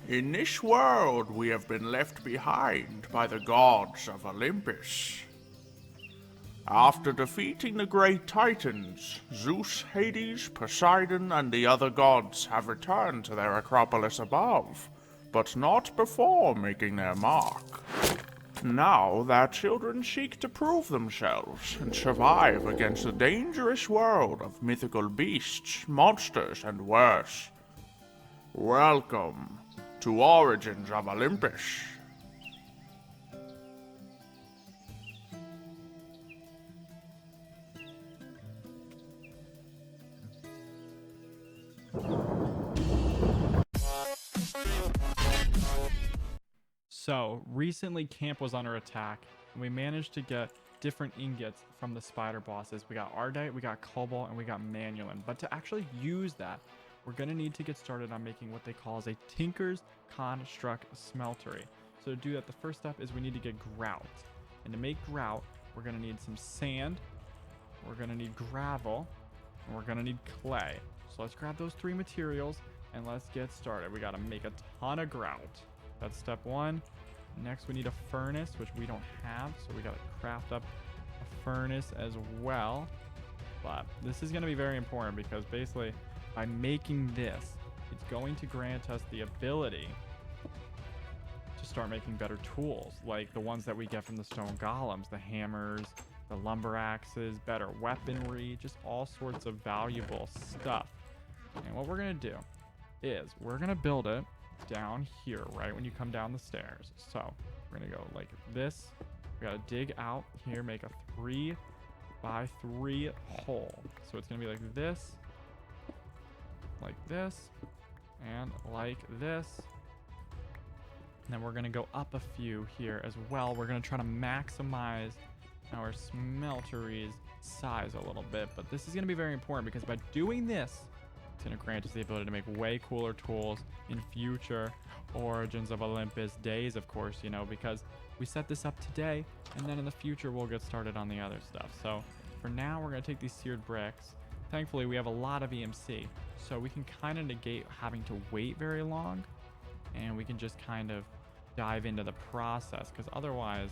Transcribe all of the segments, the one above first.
In this world, we have been left behind by the gods of Olympus. After defeating the great titans, Zeus, Hades, Poseidon, and the other gods have returned to their acropolis above, but not before making their mark. Now their children seek to prove themselves and survive against the dangerous world of mythical beasts, monsters, and worse. Welcome to Origins of Olympus. So, recently camp was under attack, and we managed to get different ingots from the spider bosses. We got Ardite, we got Cobalt, and we got Manulin. But to actually use that, we're going to need to get started on making what they call as a Tinker's Construct Smeltery. So to do that, the first step is we need to get grout. And to make grout, we're going to need some sand, we're going to need gravel, and we're going to need clay. So let's grab those three materials, and let's get started. We got to make a ton of grout. That's step one. Next, we need a furnace, which we don't have, so we got to craft up a furnace as well. But this is going to be very important because basically by making this, it's going to grant us the ability to start making better tools, like the ones that we get from the stone golems, the hammers, the lumber axes, better weaponry, just all sorts of valuable stuff. And what we're going to do is we're going to build it down here, right when you come down the stairs. So we're going to go like this. We got to dig out here, make a 3x3 hole. So it's going to be like this, and like this. And then we're going to go up a few here as well. We're going to try to maximize our smeltery's size a little bit, but this is going to be very important because by doing this, it's going to grant us the ability to make way cooler tools in future Origins of Olympus days, of course, you know, because we set this up today, and then in the future we'll get started on the other stuff. So for now, we're going to take these seared bricks. Thankfully, we have a lot of EMC, so we can kind of negate having to wait very long, and we can just kind of dive into the process, because otherwise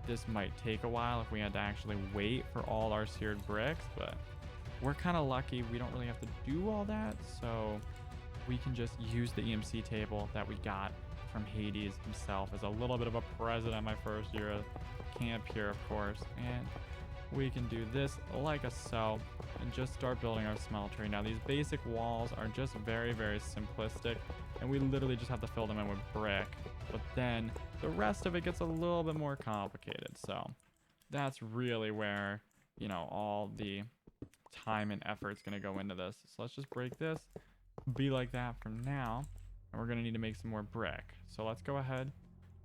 this might take a while if we had to actually wait for all our seared bricks. But we're kind of lucky, we don't really have to do all that, so we can just use the EMC table that we got from Hades himself as a little bit of a present at my first year of camp here, of course. And we can do this like so and just start building our smeltery. Now these basic walls are just very, very simplistic, and we literally just have to fill them in with brick, but then the rest of it gets a little bit more complicated. So that's really where, you know, all the time and effort is going to go into this. So let's just break this, be like that for now, and we're going to need to make some more brick. So let's go ahead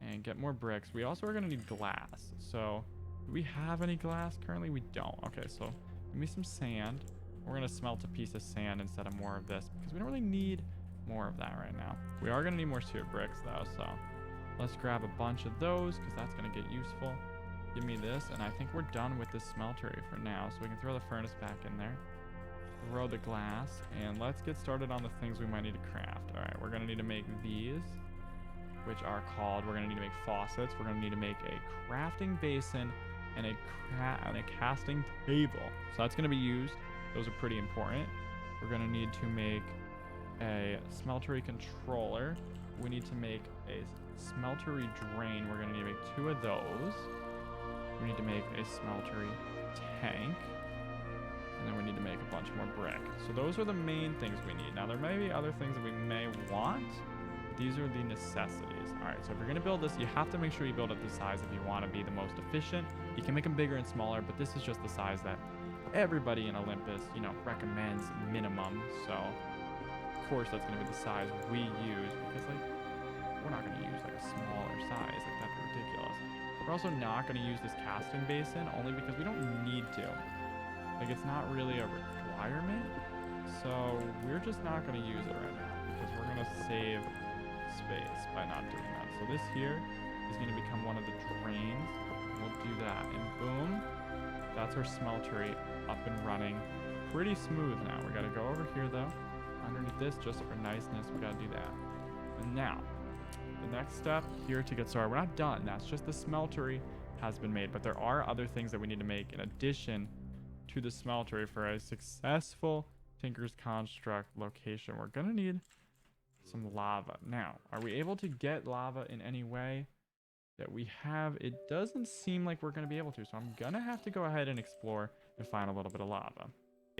and get more bricks. We also are going to need glass. So do we have any glass currently? We don't. Okay, so give me some sand. We're going to smelt a piece of sand instead of more of this because we don't really need more of that right now. We are going to need more seared bricks though, so let's grab a bunch of those because that's going to get useful. Give me this, and I think we're done with this smeltery for now, so we can throw the furnace back in there, throw the glass, and let's get started on the things we might need to craft. All right, we're going to need to make these, which are called, we're going to need to make faucets. We're going to need to make a crafting basin and a casting table. So that's going to be used. Those are pretty important. We're going to need to make a smeltery controller. We need to make a smeltery drain. We're going to need to make 2 of those. We need to make a smeltery tank. And then we need to make a bunch more brick. So those are the main things we need. Now there may be other things that we may want. These are the necessities. All right, so if you're going to build this, you have to make sure you build it the size if you want to be the most efficient. You can make them bigger and smaller, but this is just the size that everybody in Olympus, you know, recommends minimum. So of course that's going to be the size we use because, like, we're not going to use like a smaller size. Like, that'd be ridiculous. We're also not going to use this casting basin only because we don't need to. Like, it's not really a requirement. So we're just not going to use it right now because we're going to save space by not doing that. So this here is going to become one of the drains. We'll do that, and boom, that's our smeltery up and running pretty smooth now. We got to go over here though, underneath this, just for niceness, we got to do that. And now, the next step here to get started, we're not done. That's just the smeltery has been made, but there are other things that we need to make in addition to the smeltery for a successful Tinker's Construct location. We're gonna need some lava. Now, are we able to get lava in any way that we have? It doesn't seem like we're gonna be able to, so I'm gonna have to go ahead and explore and find a little bit of lava.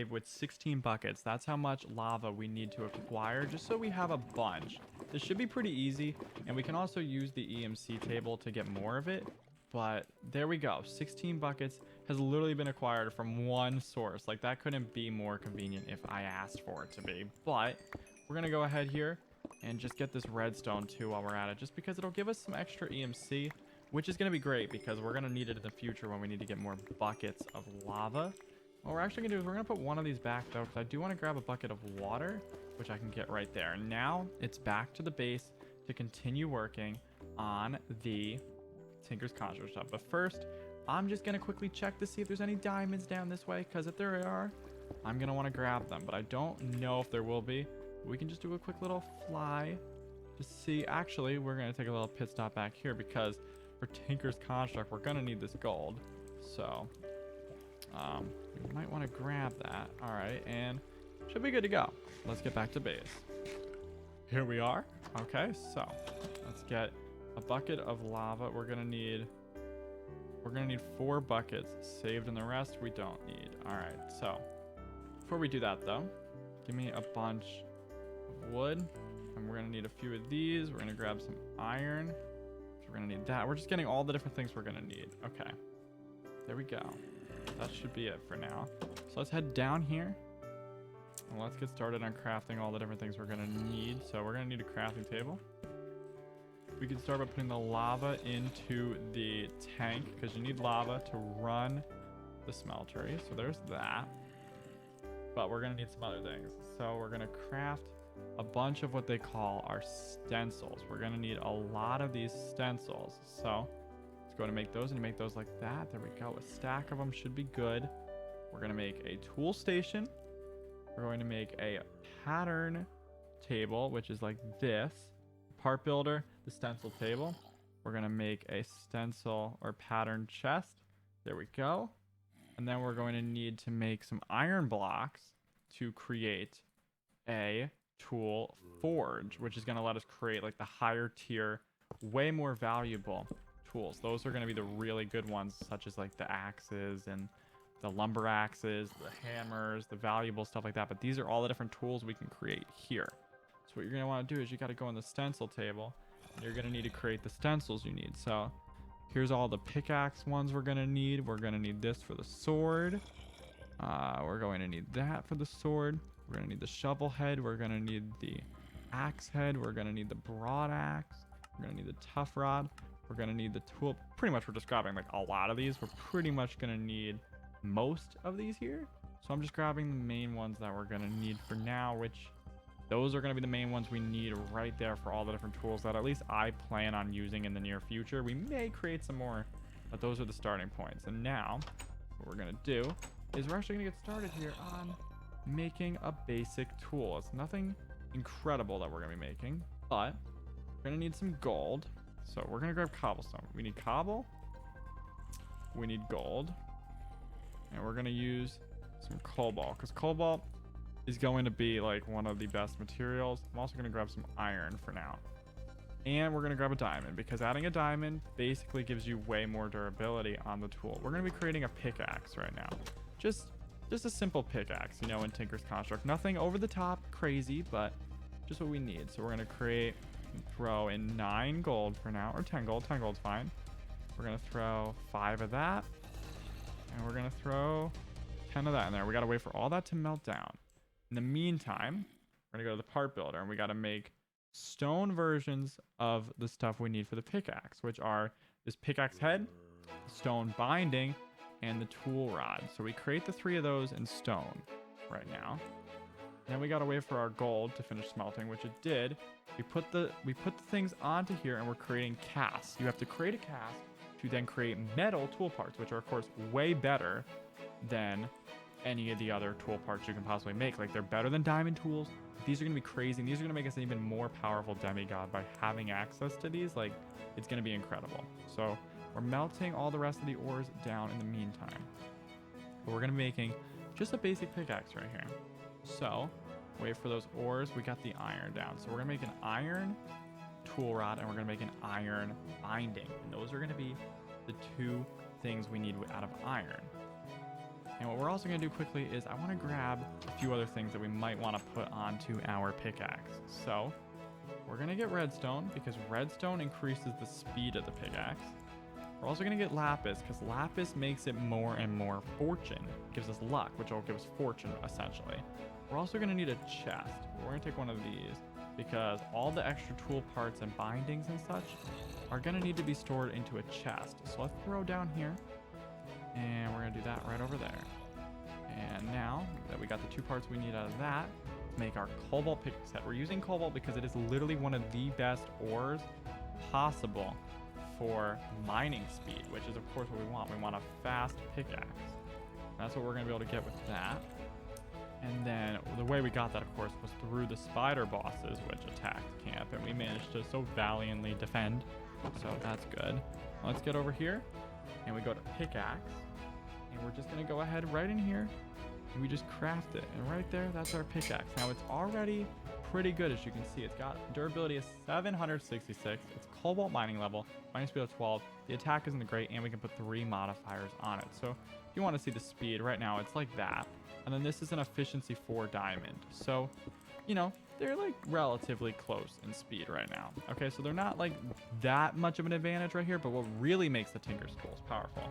With 16 buckets, that's how much lava we need to acquire, just so we have a bunch. This should be pretty easy, and we can also use the EMC table to get more of it. But there we go. 16 buckets has literally been acquired from one source. Like, that couldn't be more convenient if I asked for it to be. But we're gonna go ahead here and just get this redstone too while we're at it, just because it'll give us some extra EMC, which is gonna be great because we're gonna need it in the future when we need to get more buckets of lava. What we're actually gonna do is we're gonna put one of these back though, because I do want to grab a bucket of water, which I can get right there. And now it's back to the base to continue working on the Tinker's Construct stuff. But first, I'm just gonna quickly check to see if there's any diamonds down this way, because if there are, I'm gonna want to grab them. But I don't know if there will be. We can just do a quick little fly to see. Actually, we're gonna take a little pit stop back here, because for Tinker's Construct, we're gonna need this gold. So we might want to grab that. All right, and should be good to go. Let's get back to base. Here we are. Okay, so let's get a bucket of lava. We're gonna need 4 buckets saved, and the rest we don't need. All right, so before we do that though, give me a bunch of wood, and we're gonna need a few of these. We're gonna grab some iron. We're gonna need that. We're just getting all the different things we're gonna need. Okay, there we go. That should be it for now. So let's head down here and let's get started on crafting all the different things we're gonna need. So we're gonna need a crafting table. We can start by putting the lava into the tank, because you need lava to run the smeltery. So there's that. But we're gonna need some other things. So we're gonna craft a bunch of what they call our stencils. We're gonna need a lot of these stencils. So let's go and make those, and you make those like that. There we go. A stack of them should be good. We're gonna make a tool station. We're going to make a pattern table, which is like this. Part builder, the stencil table. We're gonna make a stencil or pattern chest. There we go. And then we're going to need to make some iron blocks to create a tool forge, which is going to let us create like the higher tier, way more valuable tools. Those are going to be the really good ones, such as like the axes and the lumber axes, the hammers, the valuable stuff like that. But these are all the different tools we can create here. So what you're going to want to do is you got to go on the stencil table, and you're going to need to create the stencils you need. So here's all the pickaxe ones we're going to need. We're going to need this for the sword. We're going to need that for the sword. We're going to need the shovel head. We're going to need the axe head. We're going to need the broad axe. We're going to need the tough rod. We're going to need the tool. Pretty much we're just grabbing like a lot of these. We're pretty much going to need most of these here. So I'm just grabbing the main ones that we're going to need for now, which those are going to be the main ones we need right there for all the different tools that at least I plan on using in the near future. We may create some more, but those are the starting points. And now what we're going to do is we're actually going to get started here on making a basic tool. It's nothing incredible that we're going to be making, but we're going to need some gold. So we're going to grab cobblestone. We need cobble. We need gold. And we're going to use some cobalt, because cobalt is going to be like one of the best materials. I'm also going to grab some iron for now. And we're going to grab a diamond, because adding a diamond basically gives you way more durability on the tool. We're going to be creating a pickaxe right now. Just a simple pickaxe, you know, in Tinker's Construct. Nothing over the top crazy, but just what we need. So we're going to create and throw in 9 gold for now, or 10 gold. 10 gold's fine. We're going to throw 5 of that, and we're going to throw 10 of that in there. We got to wait for all that to melt down. In the meantime, we're going to go to the part builder, and we got to make stone versions of the stuff we need for the pickaxe, which are this pickaxe head, stone binding, and the tool rod. So we create the 3 of those in stone right now. Then we got to wait for our gold to finish smelting, which it did. We put the things onto here, and we're creating casts. You have to create a cast to then create metal tool parts, which are of course way better than any of the other tool parts you can possibly make. Like, they're better than diamond tools, these are going to be crazy. And these are going to make us an even more powerful demigod by having access to these. Like, it's going to be incredible. So we're melting all the rest of the ores down in the meantime. But we're going to be making just a basic pickaxe right here. So wait for those ores. We got the iron down. So we're going to make an iron tool rod, and we're going to make an iron binding. And those are going to be the two things we need out of iron. And what we're also going to do quickly is I want to grab a few other things that we might want to put onto our pickaxe. So we're going to get redstone, because redstone increases the speed of the pickaxe. We're also going to get lapis, because lapis makes it more and more fortune. It gives us luck, which will give us fortune, essentially. We're also going to need a chest. We're going to take one of these, because all the extra tool parts and bindings and such are going to need to be stored into a chest. So let's throw down here, and we're going to do that right over there. And now that we got the two parts we need out of that, let's make our cobalt pickaxe set. We're using cobalt because it is literally one of the best ores possible for mining speed, which is of course what we want. We want a fast pickaxe. That's what we're going to be able to get with that. And then the way we got that, of course, was through the spider bosses, which attacked camp, and we managed to so valiantly defend. So that's good. Let's get over here, and we go to pickaxe, and we're just going to go ahead right in here, and we just craft it. And right there, that's our pickaxe. Now, it's already pretty good, as you can see. It's got durability of 766. It's cobalt mining level, mining speed of 12. The attack isn't great, and we can put 3 modifiers on it. So if you want to see the speed, right now, it's like that. And then this is an efficiency 4 diamond. So, you know, they're like relatively close in speed right now. Okay, so they're not like that much of an advantage right here, but what really makes the Tinker's tools powerful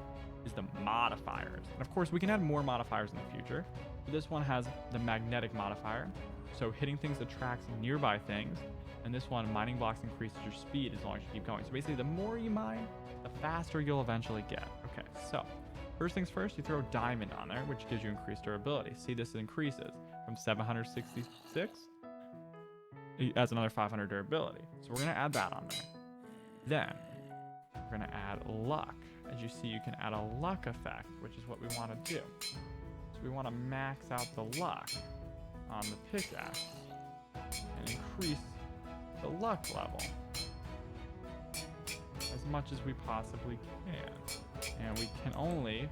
is the modifiers. And of course, we can add more modifiers in the future. But this one has the magnetic modifier. So hitting things attracts nearby things. And this one, mining blocks increases your speed as long as you keep going. So basically, the more you mine, the faster you'll eventually get. Okay, so first things first, you throw diamond on there, which gives you increased durability. See, this increases from 766. It adds another 500 durability. So we're going to add that on there. Then we're going to add luck. As you see, you can add a luck effect, which is what we want to do. So we want to max out the luck on the pickaxe and increase the luck level as much as we possibly can. And we can only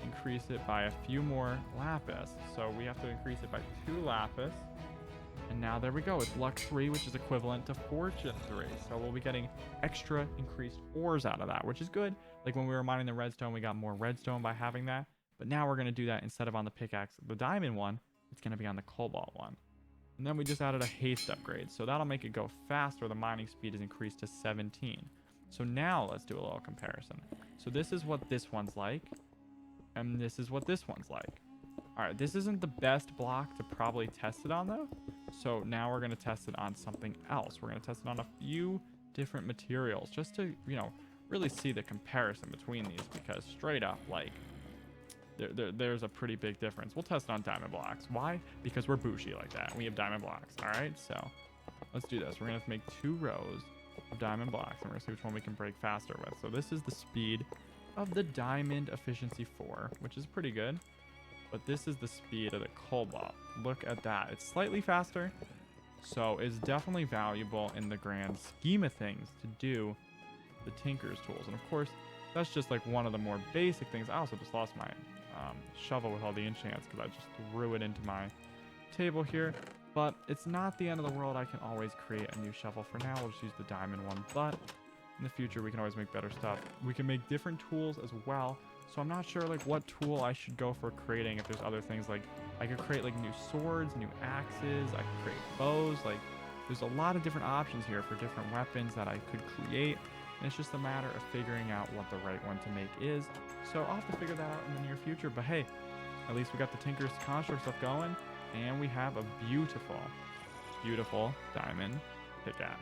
increase it by a few more lapis. So we have to increase it by 2 lapis. And now there we go. It's luck 3, which is equivalent to fortune 3. So we'll be getting extra increased ores out of that, which is good. Like when we were mining the redstone, we got more redstone by having that. But now we're going to do that instead of on the pickaxe, the diamond one, it's going to be on the cobalt one. And then we just added a haste upgrade. So that'll make it go faster. The mining speed is increased to 17. So now let's do a little comparison. So this is what this one's like. And this is what this one's like. All right, this isn't the best block to probably test it on though. So now we're going to test it on something else. We're going to test it on a few different materials just to, you know, really see the comparison between these, because straight up, like, there's a pretty big difference. We'll test it on diamond blocks. Why? Because we're bougie like that. We have diamond blocks. All right, so let's do this. We're going to make 2 rows of diamond blocks, and we're going to see which one we can break faster with. So this is the speed of the diamond efficiency 4, which is pretty good. But this is the speed of the cobalt. Look at that. It's slightly faster, so it's definitely valuable in the grand scheme of things to do the Tinker's tools. And of course, that's just like one of the more basic things. I also just lost my shovel with all the enchants because I just threw it into my table here. But it's not the end of the world. I can always create a new shovel. For now, we'll just use the diamond one. But in the future, we can always make better stuff. We can make different tools as well. So I'm not sure like what tool I should go for creating. If there's other things, like I could create like new swords, new axes, I could create bows. Like there's a lot of different options here for different weapons that I could create. And it's just a matter of figuring out what the right one to make is. So I'll have to figure that out in the near future. But hey, at least we got the Tinker's construct stuff going, and we have a beautiful, beautiful diamond pickaxe.